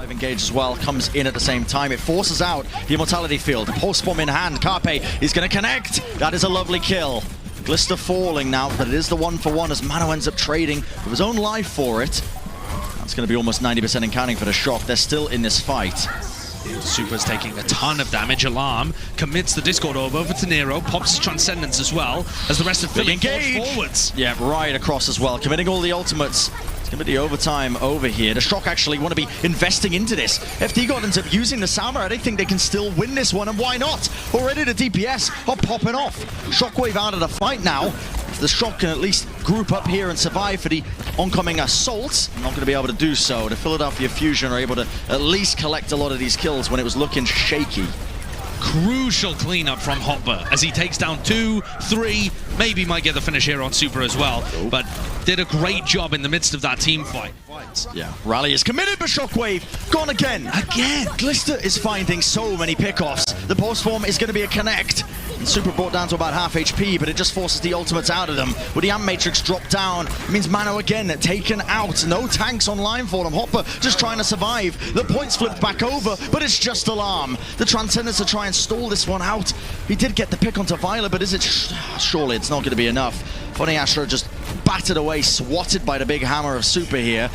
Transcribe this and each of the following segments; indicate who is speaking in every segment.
Speaker 1: Live engage as well, comes in at the same time. It forces out the Immortality Field. Pulse Bomb in hand. Carpe is going to connect. That is a lovely kill. Glister falling now, but it is the 1-for-1 as Mano ends up trading with his own life for it. That's going to be almost 90% in counting for the Shock. They're still in this fight.
Speaker 2: Super's taking a ton of damage. Alarm commits the Discord Orb over to Nero, pops his Transcendence as well, as the rest of Philly falls forwards.
Speaker 1: Yeah, right across as well, committing all the ultimates. It's going to be the overtime over here. The Shock actually want to be investing into this. FD God ends up using the Samurai. They think they can still win this one, and why not? Already the DPS are popping off. Shockwave out of the fight now. If the Shock can at least group up here and survive for the oncoming assault, not going to be able to do so. The Philadelphia Fusion are able to at least collect a lot of these kills when it was looking shaky.
Speaker 2: Crucial cleanup from Hopper as he takes down 2, 3, maybe might get the finish here on Super as well, but did a great job in the midst of that team fight.
Speaker 1: Yeah, Rally is committed, but Shockwave gone again. Glister is finding so many pickoffs. The post form is going to be a connect. And Super brought down to about half HP, but it just forces the ultimates out of them. With the Amp Matrix dropped down, it means Mano again taken out. No tanks online for them. Hopper just trying to survive. The points flipped back over, but it's just Alarm. The Transcendence to try and stall this one out. He did get the pick onto Violet, but is it? Surely it's not going to be enough. Funny Astra just battered away, swatted by the big hammer of Super here.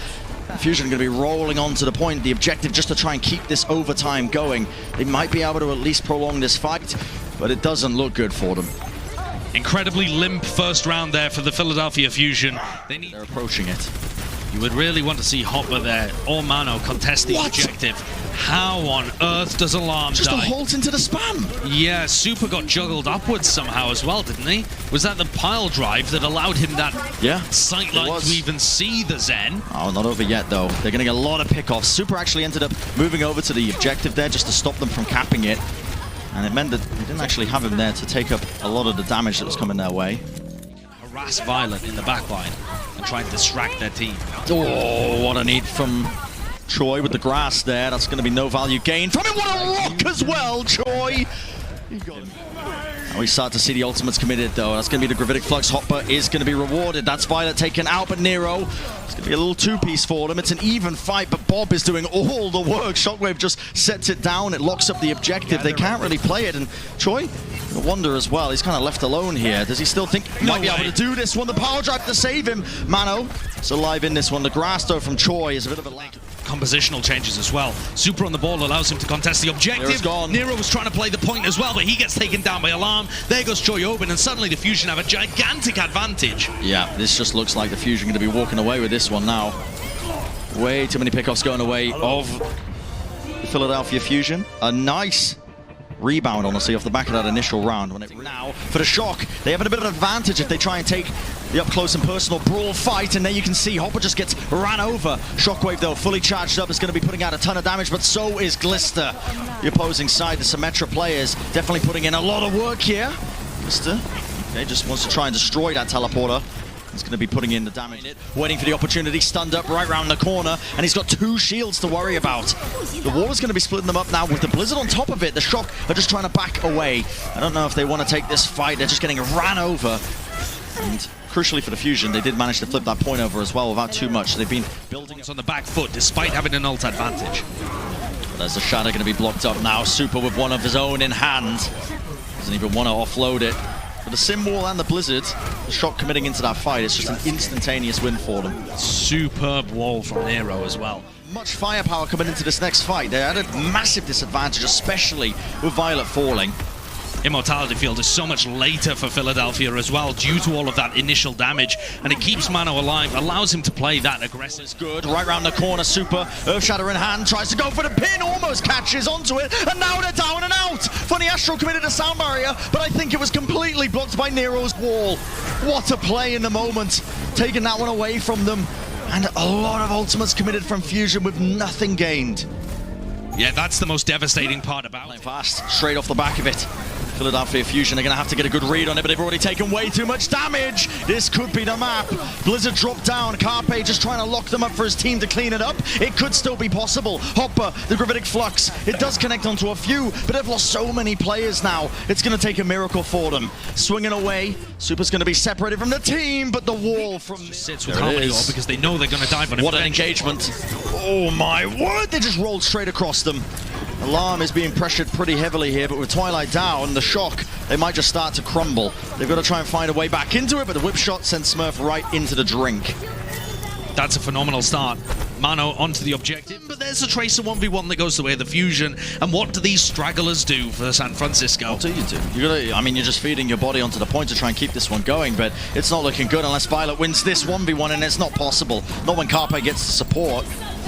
Speaker 1: Fusion going to be rolling on to the point. The objective just to try and keep this overtime going. They might be able to at least prolong this fight, but it doesn't look good for them.
Speaker 2: Incredibly limp first round there for the Philadelphia Fusion.
Speaker 1: They're approaching it.
Speaker 2: You would really want to see Hopper there or Mano contest the objective. How on earth does Alarm
Speaker 1: just
Speaker 2: die?
Speaker 1: Just a halt into the spam.
Speaker 2: Yeah, Super got juggled upwards somehow as well, didn't he? Was that the pile drive that allowed him that sight line to even see the Zen?
Speaker 1: Oh, not over yet though. They're going to get a lot of pickoffs. Super actually ended up moving over to the objective there just to stop them from capping it. And it meant that they didn't actually have him there to take up a lot of the damage that was coming their way.
Speaker 2: Harass Violet in the backline and try and distract their team.
Speaker 1: Oh, what a need from Choi with the grass there. That's going to be no value gain from him. What a rock as well, Choi! Now we start to see the ultimates committed though. That's going to be the Gravitic Flux. Hopper is going to be rewarded. That's Violet taken out, but Nero, it's going to be a little two-piece for them. It's an even fight, but Bob is doing all the work. Shockwave just sets it down. It locks up the objective. They can't really play it, and Choi, I wonder as well, he's kind of left alone here. Does he still think he might be able to do this one? The power drive to save him. Mano is alive in this one. The grass though from Choi is a bit of a late.
Speaker 2: Compositional changes as well. Super on the ball allows him to contest the objective. Nero was trying to play the point as well, but he gets taken down by Alarm. There goes Choi Oben, and suddenly the Fusion have a gigantic advantage.
Speaker 1: Yeah, this just looks like the Fusion going to be walking away with this one now. Way too many pickoffs going away of the Philadelphia Fusion. A nice rebound, honestly, off the back of that initial round. Now, for the Shock, they have a bit of an advantage if they try and take the up-close and personal brawl fight, and there you can see Hopper just gets ran over. Shockwave, though, fully charged up, is going to be putting out a ton of damage, but so is Glister. The opposing side, the Symmetra players, definitely putting in a lot of work here. Glister, okay, just wants to try and destroy that teleporter. He's going to be putting in the damage. Waiting for the opportunity, stunned up right around the corner, and he's got 2 shields to worry about. The wall is going to be splitting them up now with the Blizzard on top of it. The Shock are just trying to back away. I don't know if they want to take this fight. They're just getting ran over. And crucially for the Fusion, they did manage to flip that point over as well without too much. They've been building it
Speaker 2: on the back foot despite having an ult advantage.
Speaker 1: But there's the Shadow going to be blocked up now. Super with one of his own in hand. Doesn't even want to offload it. For the Sim Wall and the Blizzard, the Shock committing into that fight, it's just an instantaneous win for them.
Speaker 2: Superb wall from Nero as well.
Speaker 1: Much firepower coming into this next fight. They're at a massive disadvantage, especially with Violet falling.
Speaker 2: Immortality Field is so much later for Philadelphia as well due to all of that initial damage, and it keeps Mano alive, allows him to play that aggressive.
Speaker 1: It's good, right round the corner, Super, Earthshatter in hand, tries to go for the pin, almost catches onto it, and now they're down and out! Funny Astro committed a sound barrier, but I think it was completely blocked by Nero's wall. What a play in the moment, taking that one away from them, and a lot of ultimates committed from Fusion with nothing gained.
Speaker 2: Yeah, that's the most devastating part about
Speaker 1: it. Fast, straight off the back of it. Philadelphia Fusion are going to have to get a good read on it, but they've already taken way too much damage. This could be the map. Blizzard dropped down. Carpe just trying to lock them up for his team to clean it up. It could still be possible. Hopper, the Gravitic Flux, it does connect onto a few, but they've lost so many players now. It's going to take a miracle for them. Swinging away. Super's going to be separated from the team, but the wall from...
Speaker 2: sits with Harmony Orb because they know they're going to dive on it.
Speaker 1: What an engagement. Oh my word, they just rolled straight across them. Alarm is being pressured pretty heavily here, but with Twilight down, the Shock, they might just start to crumble. They've got to try and find a way back into it, but the whip shot sends Smurf right into the drink.
Speaker 2: That's a phenomenal start. Mano onto the objective, but there's a Tracer 1v1 that goes the way of the Fusion. And what do these stragglers do for San Francisco?
Speaker 1: What do you do? You're just feeding your body onto the point to try and keep this one going, but it's not looking good unless Violet wins this 1v1, and it's not possible. Not when Carpe gets the support.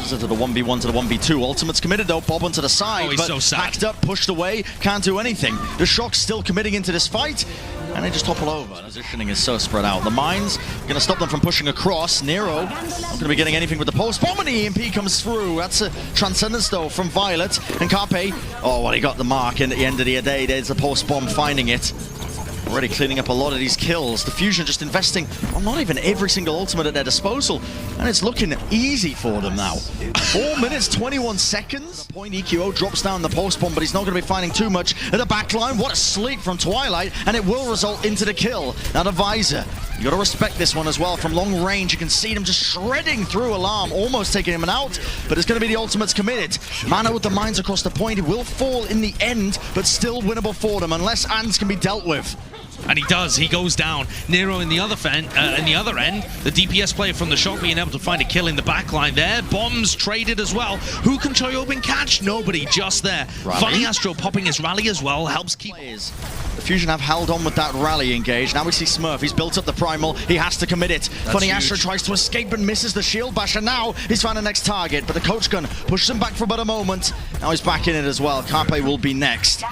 Speaker 1: To the 1v1 to the 1v2. Ultimate's committed though, Bob onto the side,
Speaker 2: he's
Speaker 1: but
Speaker 2: so sad.
Speaker 1: hacked up, pushed away, can't do anything. The Shock's still committing into this fight, and they just topple over. Positioning is so spread out. The mines going to stop them from pushing across. Nero not going to be getting anything with the post bomb, and the EMP comes through. That's a Transcendence though from Violet, and Carpe, oh, well, he got the mark, and at the end of the day, there's the post bomb finding it. Already cleaning up a lot of these kills. The Fusion just investing on not even every single ultimate at their disposal, and it's looking easy for them now. 4 minutes, 21 seconds. Point EQO drops down the post bomb, but he's not going to be finding too much at the back line. What a sleep from Twilight, and it will result into the kill. Now the Visor, you got to respect this one as well. From long range, you can see them just shredding through Alarm, almost taking him out, but it's going to be the ultimates committed. Mana with the mines across the point, it will fall in the end, but still winnable for them, unless Ants can be dealt with.
Speaker 2: And he does. He goes down. Nero in the other end, the DPS player from the Shock being able to find a kill in the backline there. Bombs traded as well. Who can Choyobin catch? Nobody, just there.
Speaker 1: Rally.
Speaker 2: Funny Astro popping his rally as well helps keep...
Speaker 1: The Fusion have held on with that rally engage. Now we see Smurf. He's built up the primal. He has to commit it. Funny Astro tries to escape and misses the shield bash, and now he's found the next target, but the coach gun pushes him back for about a moment. Now he's back in it as well. Carpe will be next.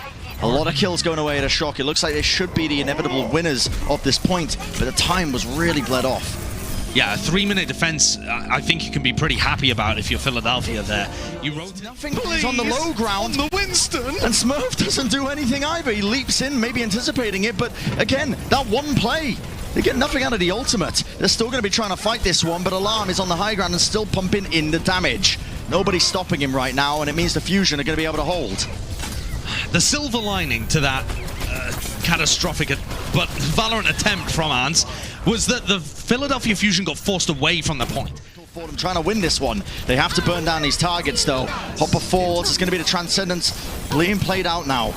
Speaker 1: A lot of kills going away at a Shock. It looks like they should be the inevitable winners of this point, but the time was really bled off.
Speaker 2: Yeah, a 3-minute defense, I think you can be pretty happy about if you're Philadelphia there. You wrote
Speaker 1: nothing. He's on the low ground.
Speaker 2: On the Winston.
Speaker 1: And Smurf doesn't do anything either. He leaps in, maybe anticipating it, but again, that one play. They get nothing out of the ultimate. They're still going to be trying to fight this one, but Alarm is on the high ground and still pumping in the damage. Nobody's stopping him right now, and it means the Fusion are going to be able to hold.
Speaker 2: The silver lining to that catastrophic but Valorant attempt from Ants was that the Philadelphia Fusion got forced away from the point.
Speaker 1: For them trying to win this one. They have to burn down these targets though. Hopper falls. It's going to be the Transcendence being played out now.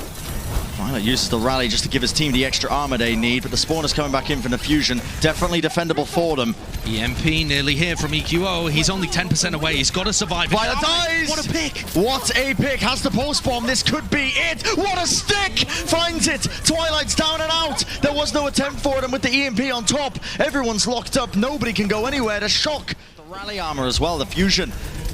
Speaker 1: Violet uses the rally just to give his team the extra armor they need, but the Spawner's coming back in from the Fusion. Definitely defendable for them.
Speaker 2: EMP nearly here from EQO. He's only 10% away. He's got to survive.
Speaker 1: Violet dies!
Speaker 2: What a pick!
Speaker 1: What a pick! Has the post bomb. This could be it! What a stick! Finds it! Twilight's down and out! There was no attempt for it, and with the EMP on top, everyone's locked up. Nobody can go anywhere. The Shock. The rally armor as well. The Fusion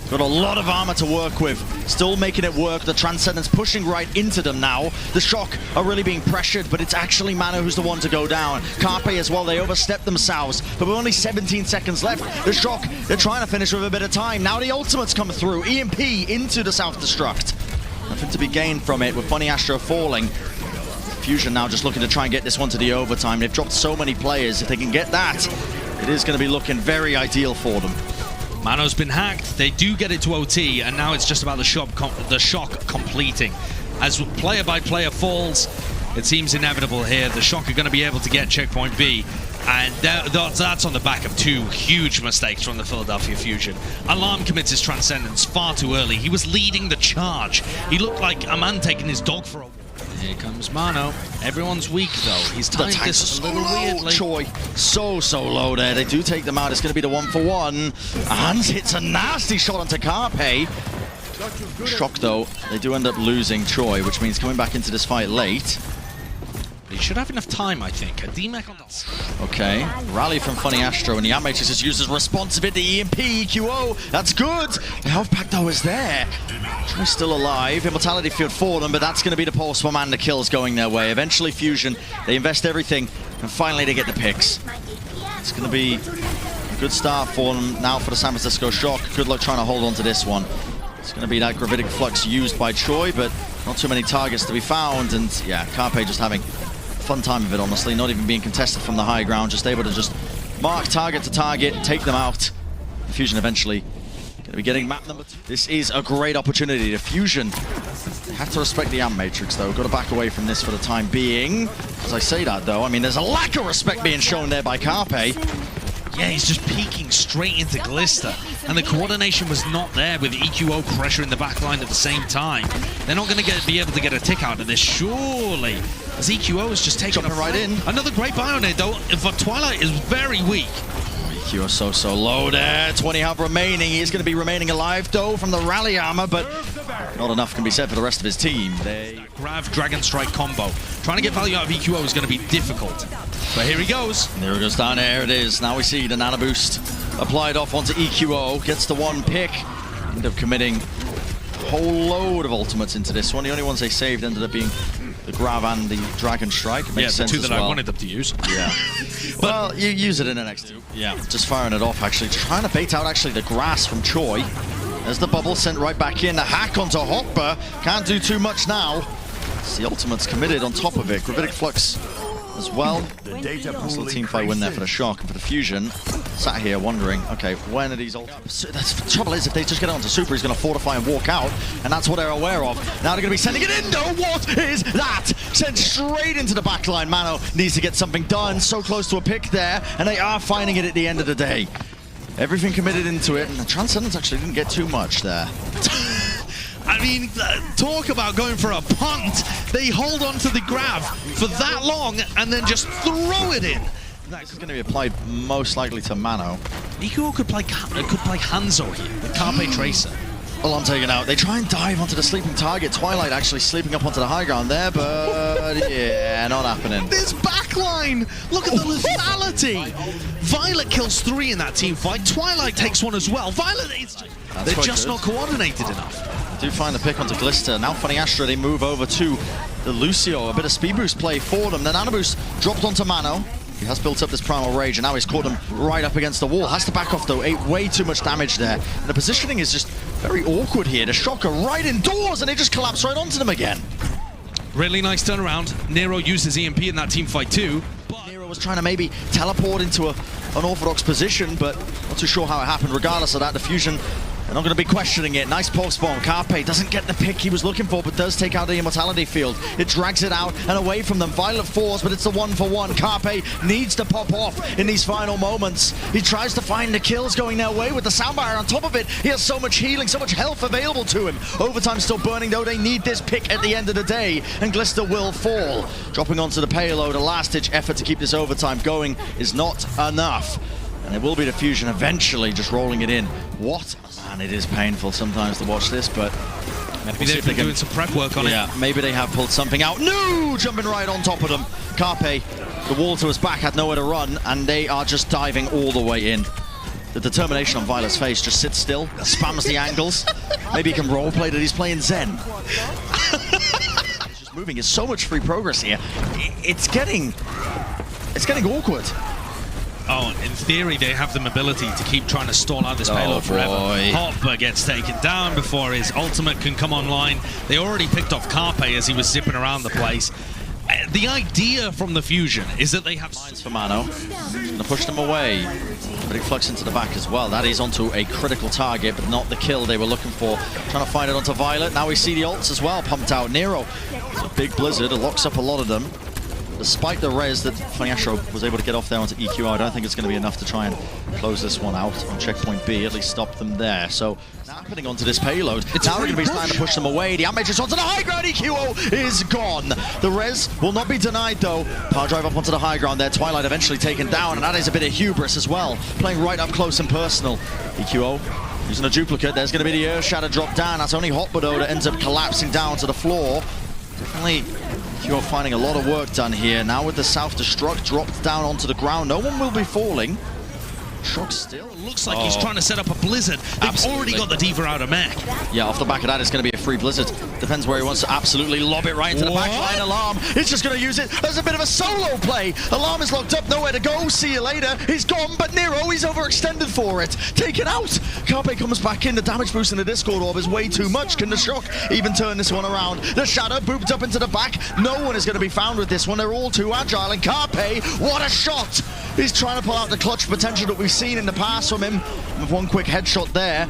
Speaker 1: got a lot of armor to work with. Still making it work. The Transcendence pushing right into them now. The Shock are really being pressured, but it's actually Mana who's the one to go down. Carpe as well, they overstepped themselves, but with only 17 seconds left. The Shock, they're trying to finish with a bit of time. Now the ultimates come through. EMP into the self-destruct. Nothing to be gained from it with Funny Astro falling. Fusion now just looking to try and get this one to the overtime. They've dropped so many players. If they can get that, it is going to be looking very ideal for them.
Speaker 2: Mano's been hacked. They do get it to OT, and now it's just about the Shock completing. As player by player falls, it seems inevitable here. The Shock are going to be able to get checkpoint B, and that's on the back of 2 huge mistakes from the Philadelphia Fusion. Alarm commits his Transcendence far too early. He was leading the charge. He looked like a man taking his dog for a walk. Here comes Mano. Everyone's weak though. He's timed this a little weirdly.
Speaker 1: Choi, so low there. They do take them out. It's going to be the 1-for-1. Hans hits a nasty shot onto Carpe. Shock though, they do end up losing Choi, which means coming back into this fight late.
Speaker 2: He should have enough time, I think. A DMAC on that.
Speaker 1: Okay, rally from Funny Astro, and the Amatrix just uses responsive into EMP, EQO. That's good. The health pack though is there. Troy's still alive. Immortality field for them, but that's going to be the pulse bomb and the kills going their way. Eventually Fusion, they invest everything, and finally they get the picks. It's going to be a good start for them now for the San Francisco Shock. Good luck trying to hold on to this one. It's going to be that Gravitic Flux used by Choi, but not too many targets to be found. And yeah, Carpe just having a fun time of it, honestly. Not even being contested from the high ground, just able to just mark target to target, take them out. Fusion eventually going to be getting map number 2. This is a great opportunity. The Fusion have to respect the amp matrix, though. Got to back away from this for the time being. As I say that, though, I mean, there's a lack of respect being shown there by Carpe.
Speaker 2: Yeah, he's just peeking straight into Glister. And the coordination was not there with EQO pressure in the backline at the same time. They're not going to be able to get a tick out of this, surely. As EQO is just taking
Speaker 1: Jumping right in.
Speaker 2: Another great buy on it, though. But Twilight is very weak.
Speaker 1: EQO so low there. 20 health remaining. He's going to be remaining alive, though, from the rally armor, but not enough can be said for the rest of his team. They
Speaker 2: Grav Dragon Strike combo. Trying to get value out of EQO is going to be difficult. But here he goes.
Speaker 1: There he goes down. There it is. Now we see the nano boost applied off onto EQO. Gets the one pick. End up committing a whole load of ultimates into this one. The only ones they saved ended up being the Grav and the Dragon Strike. It makes sense
Speaker 2: the two
Speaker 1: as
Speaker 2: that
Speaker 1: well.
Speaker 2: I wanted them to use.
Speaker 1: Yeah. Well, you use it in the next two.
Speaker 2: Yeah.
Speaker 1: Just firing it off, actually. Trying to bait out, actually, the grass from Choi. There's the bubble sent right back in. The hack onto Hopper. Can't do too much now. It's the ultimate's committed on top of it. Gravitic Flux as well. Also the team fight win there for the Shock and for the Fusion. Sat here wondering, okay, when are these ultimates? The trouble is, if they just get onto Super, he's going to fortify and walk out, and that's what they're aware of. Now they're going to be sending it in, though. What is that? Sent straight into the backline. Mano needs to get something done. So close to a pick there, and they are finding it at the end of the day. Everything committed into it, and the Transcendence actually didn't get too much there.
Speaker 2: I mean, talk about going for a punt. They hold on to the Grav for that long and then just throw it in.
Speaker 1: This is going to be applied most likely to Mano.
Speaker 2: EQO could play Hangzhou here with Carpe Tracer.
Speaker 1: Well, I'm taken out. They try and dive onto the sleeping target. Twilight actually sleeping up onto the high ground there, but yeah, not happening.
Speaker 2: This backline! Look at the lethality! Violet kills 3 in that team fight. Twilight takes 1 as well. Violet, they're just not coordinated enough.
Speaker 1: Do find the pick onto Glister. Now Funny Astra, they move over to the Lucio. A bit of speed boost play for them. The nano boost dropped onto Mano. He has built up this primal rage, and now he's caught him right up against the wall. Has to back off, though. Way too much damage there. And the positioning is just very awkward here. The Shocker right indoors, and they just collapse right onto them again.
Speaker 2: Really nice turnaround. Nero uses EMP in that team fight too.
Speaker 1: Nero was trying to maybe teleport into an orthodox position, but not too sure how it happened. Regardless of that, the Fusion, they're not going to be questioning it. Nice pulse bomb. Carpe doesn't get the pick he was looking for, but does take out the Immortality Field. It drags it out and away from them. Violet falls, but it's the 1-for-1. Carpe needs to pop off in these final moments. He tries to find the kills going their way with the Soundbar on top of it. He has so much healing, so much health available to him. Overtime still burning, though. They need this pick at the end of the day, and Glister will fall. Dropping onto the payload, a last-ditch effort to keep this overtime going is not enough. And it will be the Fusion eventually just rolling it in. What? Man, it is painful sometimes to watch this, but
Speaker 2: maybe they've been doing some prep work on it.
Speaker 1: Yeah, maybe they have pulled something out. No! Jumping right on top of them. Carpe, the wall to his back, had nowhere to run, and they are just diving all the way in. The determination on Violet's face just sits still, spams the angles. Maybe he can roleplay that he's playing Zen. He's just moving. It's so much free progress here. It's getting awkward.
Speaker 2: Oh, in theory, they have the ability to keep trying to stall out this payload forever. Hopper gets taken down before his ultimate can come online. They already picked off Carpe as he was zipping around the place. The idea from the Fusion is that they have
Speaker 1: lines for Mano. Going to push them away. But he flux into the back as well. That is onto a critical target, but not the kill they were looking for. Trying to find it onto Violet. Now we see the ults as well pumped out. Nero, it's a big blizzard. It locks up a lot of them. Despite the res that Funny Astro was able to get off there onto EQO, I don't think it's going to be enough to try and close this one out on checkpoint B, at least stop them there. So, now happening onto this payload. It's now going to be trying to push them away. The Amatrix onto the high ground. EQO is gone. The res will not be denied, though. Power drive up onto the high ground there. Twilight eventually taken down, and that is a bit of hubris as well. Playing right up close and personal. EQO using a duplicate. There's going to be the Earth Shatter drop down. That's only Hotbar, though, that ends up collapsing down to the floor. Definitely EQO finding a lot of work done here. Now with the self-destruct dropped down onto the ground, no one will be falling. Shock still.
Speaker 2: Looks like he's trying to set up a blizzard. They've already got the Diva out of mech.
Speaker 1: Yeah, off the back of that, it's going to be a free blizzard. Depends where he wants to absolutely lob it right into the back line. Alarm, he's just going to use it as a bit of a solo play. Alarm is locked up, nowhere to go. See you later. He's gone, but Nero, he's overextended for it. Taken out. Carpe comes back in. The damage boost in the Discord orb is way too much. Can the Shock even turn this one around? The Shadow booped up into the back. No one is going to be found with this one. They're all too agile. And Carpe, what a shot! He's trying to pull out the clutch potential that we've seen in the past from him. With one quick headshot there,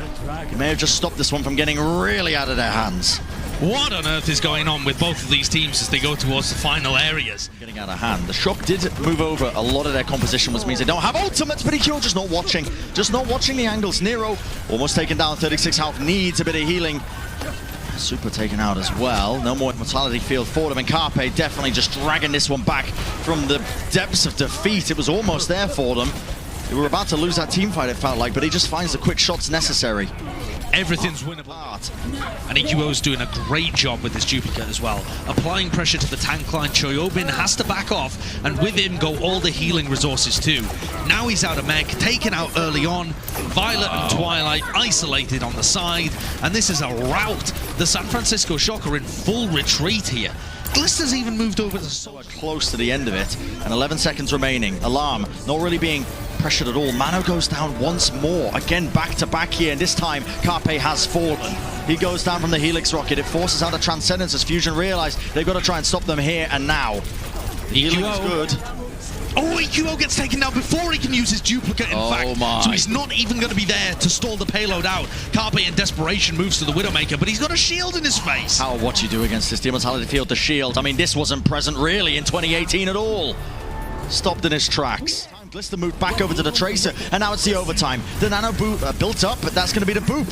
Speaker 1: he may have just stopped this one from getting really out of their hands.
Speaker 2: What on earth is going on with both of these teams as they go towards the final areas?
Speaker 1: Getting out of hand. The Shock did move over a lot of their composition, which means they don't have ultimates, but EQO just not watching. Just not watching the angles. Nero almost taken down, 36 health, needs a bit of healing. Super taken out as well. No more mortality field for them, and Carpe definitely just dragging this one back from the depths of defeat. It was almost there for them. They were about to lose that team fight, it felt like, but he just finds the quick shots necessary.
Speaker 2: Everything's winnable. And EQO's doing a great job with this duplicate as well. Applying pressure to the tank line. Choyobin has to back off, and with him go all the healing resources too. Now he's out of mech, taken out early on. Violet and Twilight isolated on the side, and this is a rout. The San Francisco Shock are in full retreat here. Glister's even moved over to
Speaker 1: so close to the end of it, and 11 seconds remaining. Alarm not really being pressured at all. Mano goes down once more, again back to back here, and this time Carpe has fallen. He goes down from the Helix rocket. It forces out a Transcendence as Fusion realize they've got to try and stop them here and now. Healing is good.
Speaker 2: Oh, EQO gets taken down before he can use his duplicate, in fact. So he's not even going to be there to stall the payload out. Carpe in desperation moves to the Widowmaker, but he's got a shield in his face.
Speaker 1: How what you do against this Immortality field, the shield. I mean, this wasn't present really in 2018 at all. Stopped in his tracks. Glister moved back over to the Tracer, and now it's the overtime. The Nano boot built up, but that's going to be the boop.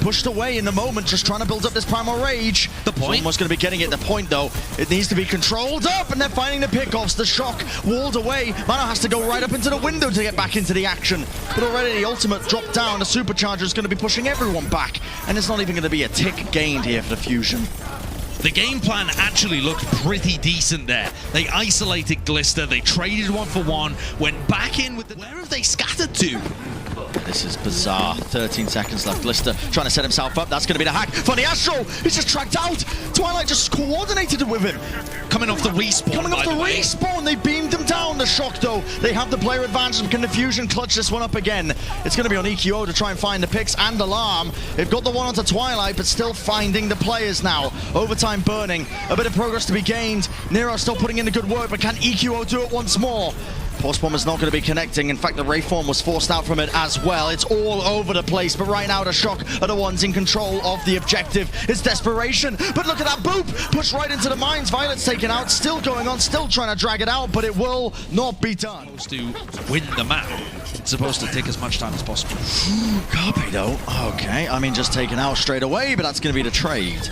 Speaker 1: Pushed away in the moment, just trying to build up this Primal Rage. The point? Almost going to be getting it. The point, though, it needs to be controlled up, and they're finding the pickoffs. The Shock walled away. Mano has to go right up into the window to get back into the action. But already the ultimate dropped down. The Supercharger is going to be pushing everyone back, and it's not even going to be a tick gained here for the Fusion.
Speaker 2: The game plan actually looked pretty decent there. They isolated Glister, they traded 1-for-1, went back in with the... Where have they scattered to?
Speaker 1: This is bizarre. 13 seconds left. Glister trying to set himself up. That's going to be the hack. Funny Astro, he's just tracked out. Twilight just coordinated with him.
Speaker 2: Coming off the respawn,
Speaker 1: Coming off the respawn, they beamed him down. The Shock, though, they have the player advantage. Can the Fusion clutch this one up again? It's going to be on EQO to try and find the picks and Alarm. They've got the one onto Twilight, but still finding the players now. Overtime burning. A bit of progress to be gained. Nero still putting in the good work, but can EQO do it once more? Pulse Bomb is not going to be connecting. In fact, the Ray Form was forced out from it as well. It's all over the place, but right now the Shock are the ones in control of the objective. It's desperation, but look at that boop! Pushed right into the mines. Violet's taken out, still going on, still trying to drag it out, but it will not be done.
Speaker 2: To win the map, it's supposed to take as much time as possible.
Speaker 1: Carpe, though, okay. I mean, just taken out straight away, but that's going to be the trade.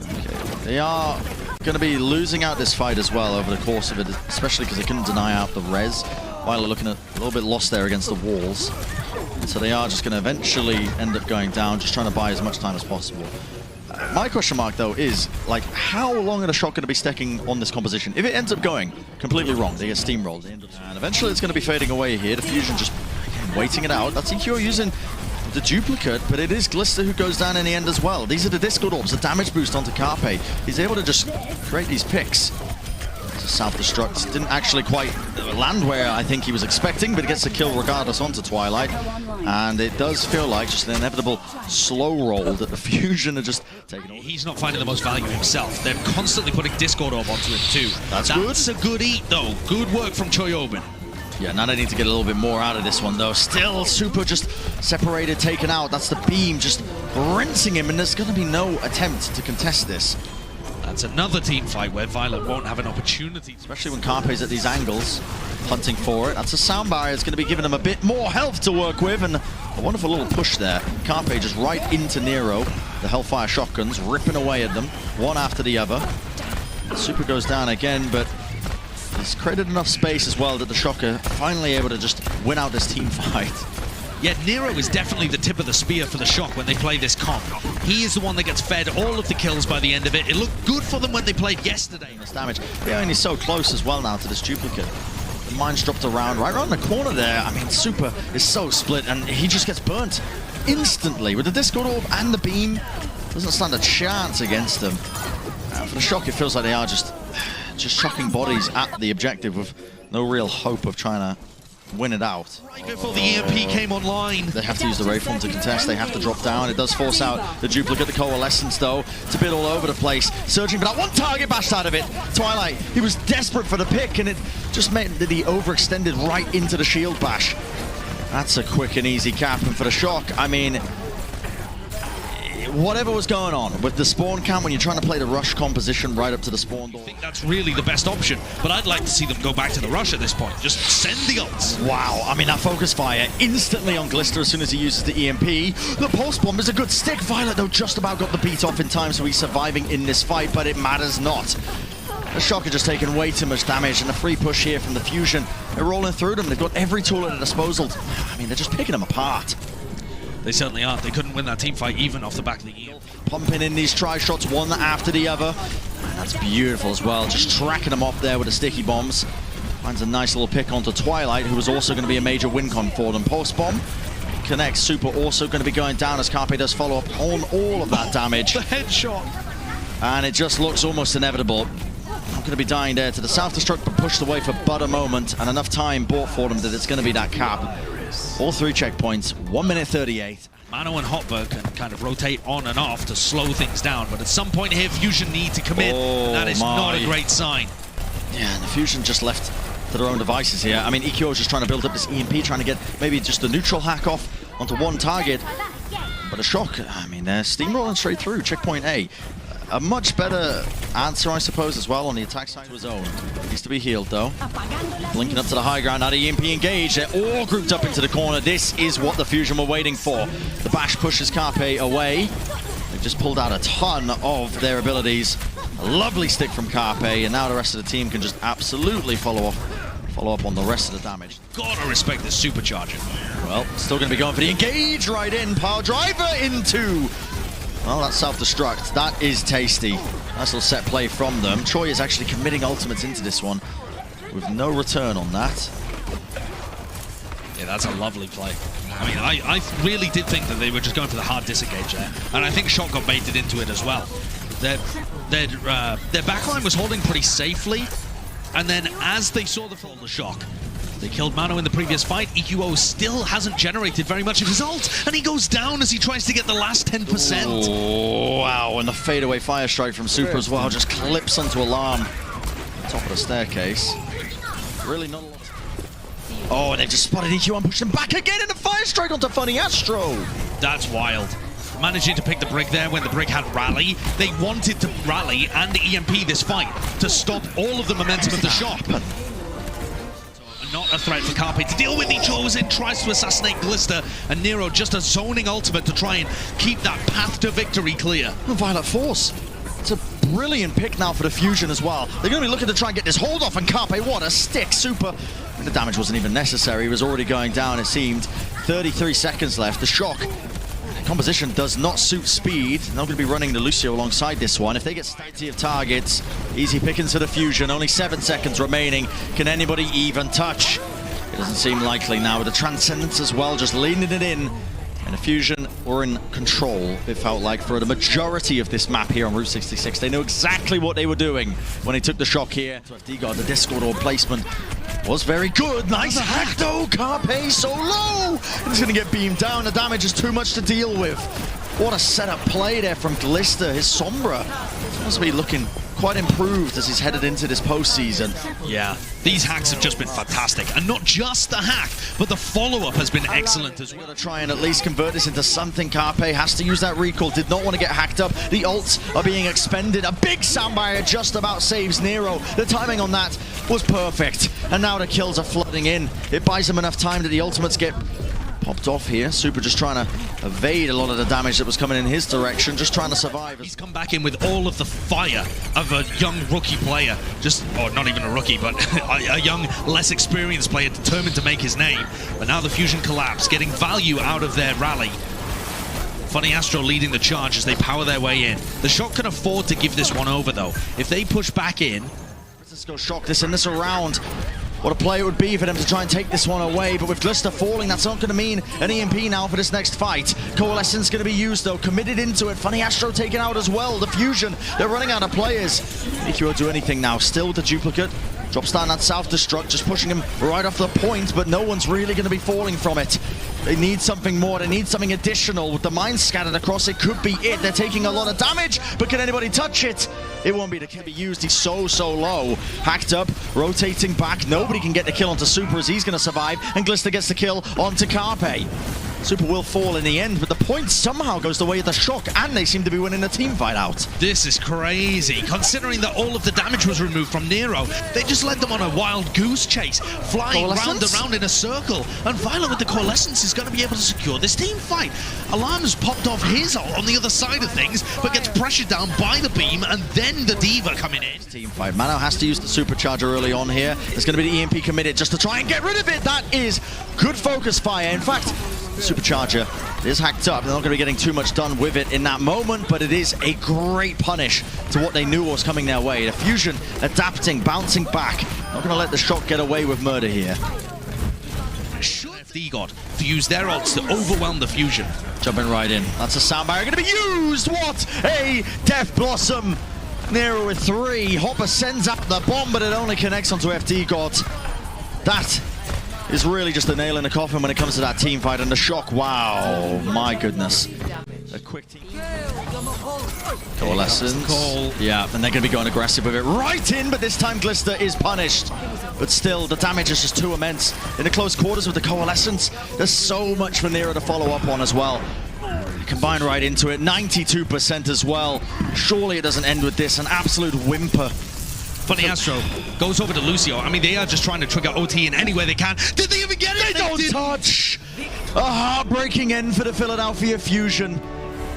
Speaker 1: Okay. They are going to be losing out this fight as well over the course of it, especially because they couldn't deny out the res while they're looking at a little bit lost there against the walls. And so they are just going to eventually end up going down, just trying to buy as much time as possible. My question mark, though, is, like, how long are the Shock going to be stacking on this composition? If it ends up going completely wrong, they get steamrolled. And eventually it's going to be fading away here. The Fusion just waiting it out. That's EQO using the duplicate, but it is Glister who goes down in the end as well. These are the Discord orbs, the damage boost onto Carpe. He's able to just create these picks. Self-destruct didn't actually quite land where I think he was expecting, but he gets the kill regardless onto Twilight. And it does feel like just an inevitable slow roll that the Fusion are just taking over.
Speaker 2: He's not finding the most value himself. They're constantly putting Discord orb onto him too.
Speaker 1: That's good.
Speaker 2: That's a good eat though. Good work from Choyobin.
Speaker 1: Yeah, now they need to get a little bit more out of this one, though. Still, Super just separated, taken out. That's the beam just rinsing him, and there's going to be no attempt to contest this.
Speaker 2: That's another team fight where Violet won't have an opportunity.
Speaker 1: Especially when Carpe's at these angles, hunting for it. That's a sound barrier. It's going to be giving them a bit more health to work with, and a wonderful little push there. Carpe just right into Nero. The Hellfire shotguns ripping away at them, one after the other. Super goes down again, but he's created enough space as well that the Shock are finally able to just win out this team fight.
Speaker 2: Yeah, Nero is definitely the tip of the spear for the Shock when they play this comp. He is the one that gets fed all of the kills by the end of it. It looked good for them when they played yesterday.
Speaker 1: This damage. Yeah, and he's so close as well now to this duplicate. The mine's dropped around, right around the corner there. I mean, Super is so split, and he just gets burnt instantly with the Discord Orb and the beam. Doesn't stand a chance against them. For the Shock, it feels like they are just chucking bodies at the objective with no real hope of trying to win it out.
Speaker 2: Right before the EMP came online.
Speaker 1: They have to use the Wraithform to contest. They have to drop down. It does force out the duplicate, the Coalescence, though. It's a bit all over the place. Surging for that one target, bashed out of it. Twilight, he was desperate for the pick, and it just meant that he overextended right into the shield bash. That's a quick and easy cap, and for the Shock, I mean, whatever was going on with the spawn camp when you're trying to play the rush composition right up to the spawn door.
Speaker 2: I think that's really the best option, but I'd like to see them go back to the rush at this point. Just send the ults.
Speaker 1: Wow, I mean, that focus fire instantly on Glister as soon as he uses the EMP. The pulse bomb is a good stick. Violet, though, just about got the beat off in time, so he's surviving in this fight, but it matters not. The Shock are just taking way too much damage, and the free push here from the Fusion, they're rolling through them. They've got every tool at their disposal. I mean, they're just picking them apart.
Speaker 2: They certainly are. They couldn't win that team fight even off the back of the EMP.
Speaker 1: Pumping in these tri-shots one after the other. And that's beautiful as well, just tracking them off there with the sticky bombs. Finds a nice little pick onto Twilight, who was also going to be a major win con for them. Post bomb connects. Super also going to be going down as Carpe does follow up on all of that damage.
Speaker 2: The headshot.
Speaker 1: And it just looks almost inevitable. I'm going to be dying there to the self-destruct, but pushed away for but a moment, and enough time bought for them that it's going to be that cap. All 3 checkpoints, 1 minute 38.
Speaker 2: Mano and Hotberg can kind of rotate on and off to slow things down, but at some point here, Fusion need to commit. That is not a great sign.
Speaker 1: Yeah, and the Fusion just left to their own devices here. I mean, EQO is just trying to build up this EMP, trying to get maybe just a neutral hack off onto one target. But a Shock, I mean, they're steamrolling straight through. Checkpoint A. A much better answer, I suppose, as well on the attack side of his own. Needs to be healed, though. Blinking up to the high ground, now the EMP engaged. They're all grouped up into the corner. This is what the Fusion were waiting for. The bash pushes Carpe away. They've just pulled out a ton of their abilities. A lovely stick from Carpe, and now the rest of the team can just absolutely follow up on the rest of the damage.
Speaker 2: Gotta respect this supercharger.
Speaker 1: Well, still going to be going for the engage right in. Power driver into... Well, that's self-destruct. That is tasty. Nice little set play from them. Choi is actually committing ultimates into this one with no return on that.
Speaker 2: Yeah, that's a lovely play. I mean, I really did think that they were just going for the hard disengage there. And I think Shock got baited into it as well. Their backline was holding pretty safely. And then as they saw the Shock, they killed Mano in the previous fight. EQO still hasn't generated very much of his ult, and he goes down as he tries to get the last 10%.
Speaker 1: Oh, wow, and the fadeaway fire strike from Super as well just clips onto Alarm. Top of the staircase. Really not a lot. Oh, and they just spotted EQO and pushed him back again in a fire strike onto Funny Astro.
Speaker 2: That's wild. Managing to pick the Brig there when the Brig had Rally. They wanted to Rally and EMP this fight to stop all of the momentum of the Shock. Not a threat for Carpe to deal with. He goes in, tries to assassinate Glister, and Nero just a zoning ultimate to try and keep that path to victory clear.
Speaker 1: Violet Force. It's a brilliant pick now for the Fusion as well. They're going to be looking to try and get this hold off, and Carpe, what a stick. Super. The damage wasn't even necessary. He was already going down, it seemed. 33 seconds left. The Shock. Composition does not suit speed. They're not going to be running the Lucio alongside this one. If they get plenty of targets, easy pickings to the Fusion. Only 7 seconds remaining. Can anybody even touch? It doesn't seem likely now with the Transcendence as well, just leaning it in. And the Fusion were in control, it felt like, for the majority of this map here on Route 66. They knew exactly what they were doing when they took the Shock here. D-Guard, the Discord Orb placement was very good. Nice hack though. Carpe so low. He's going to get beamed down. The damage is too much to deal with. What a setup play there from Glister. His Sombra must be looking quite improved as he's headed into this postseason.
Speaker 2: Yeah, these hacks have just been fantastic. And not just the hack, but the follow-up has been excellent as well.
Speaker 1: Going to try and at least convert this into something. Carpe has to use that recall. Did not want to get hacked up. The ults are being expended. A big soundbite just about saves Nero. The timing on that was perfect. And now the kills are flooding in. It buys him enough time that the ultimates get popped off here. Super just trying to evade a lot of the damage that was coming in his direction, just trying to survive.
Speaker 2: He's come back in with all of the fire of a young rookie player, or not even a rookie, but a young, less experienced player determined to make his name. But now the Fusion collapse, getting value out of their rally. Funny Astro leading the charge as they power their way in. The Shock can afford to give this one over though. If they push back in,
Speaker 1: let's go Shock this in this round. what a play it would be for them to try and take this one away, but with Glister falling, that's not going to mean an EMP now for this next fight. Coalescence going to be used though, committed into it. Funny Astro taken out as well. The Fusion, they're running out of players. Nikki won't do anything now, still with the duplicate. Drops down that self-destruct, just pushing him right off the point, but no one's really going to be falling from it. They need something more, they need something additional. With the mines scattered across, it could be it. They're taking a lot of damage, but can anybody touch it? It won't be the kill be used. He's so low. Hacked up, rotating back. Nobody can get the kill onto Super as he's going to survive, and Glister gets the kill onto Carpe. Super will fall in the end, but the point somehow goes the way of the Shock, and they seem to be winning the team fight out.
Speaker 2: This is crazy, considering that all of the damage was removed from Nero. They just led them on a wild goose chase, flying round and round in a circle, and Violet with the Coalescence is going to be able to secure this team fight. Alarm's popped off his ult on the other side of things, but gets pressured down by the beam, and then the D.Va coming in.
Speaker 1: Team fight. Mano has to use the supercharger early on here. There's going to be the EMP committed just to try and get rid of it. That is good focus fire. In fact, supercharger is hacked up. They're not going to be getting too much done with it in that moment, but it is a great punish to what they knew was coming their way. The Fusion adapting, bouncing back. Not going to let the Shock get away with murder here.
Speaker 2: FD God to use their ults to overwhelm the Fusion.
Speaker 1: Jumping right in. That's a sound barrier going to be used. What a Death Blossom. Nero with 3. Hopper sends out the bomb, but it only connects onto FD God. That is really just a nail in the coffin when it comes to that team fight, and the Shock, wow, my goodness. A quick team. Coalescence. Yeah, and they're going to be going aggressive with it right in, but this time Glister is punished. But still, the damage is just too immense. In the close quarters with the Coalescence, there's so much for Nero to follow up on as well. Combine right into it, 92% as well. Surely it doesn't end with this, an absolute whimper.
Speaker 2: Funny Astro goes over to Lucio. I mean, they are just trying to trigger OT in any way they can. Did they even get it?
Speaker 1: They don't touch! A heartbreaking end for the Philadelphia Fusion.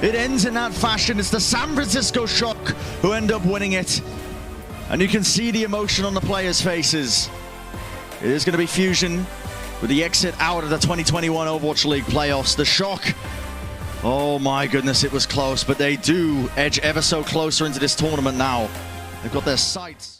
Speaker 1: It ends in that fashion. It's the San Francisco Shock who end up winning it. And you can see the emotion on the players' faces. It is going to be Fusion with the exit out of the 2021 Overwatch League playoffs. The Shock, oh my goodness, it was close, but they do edge ever so closer into this tournament now. They've got their sights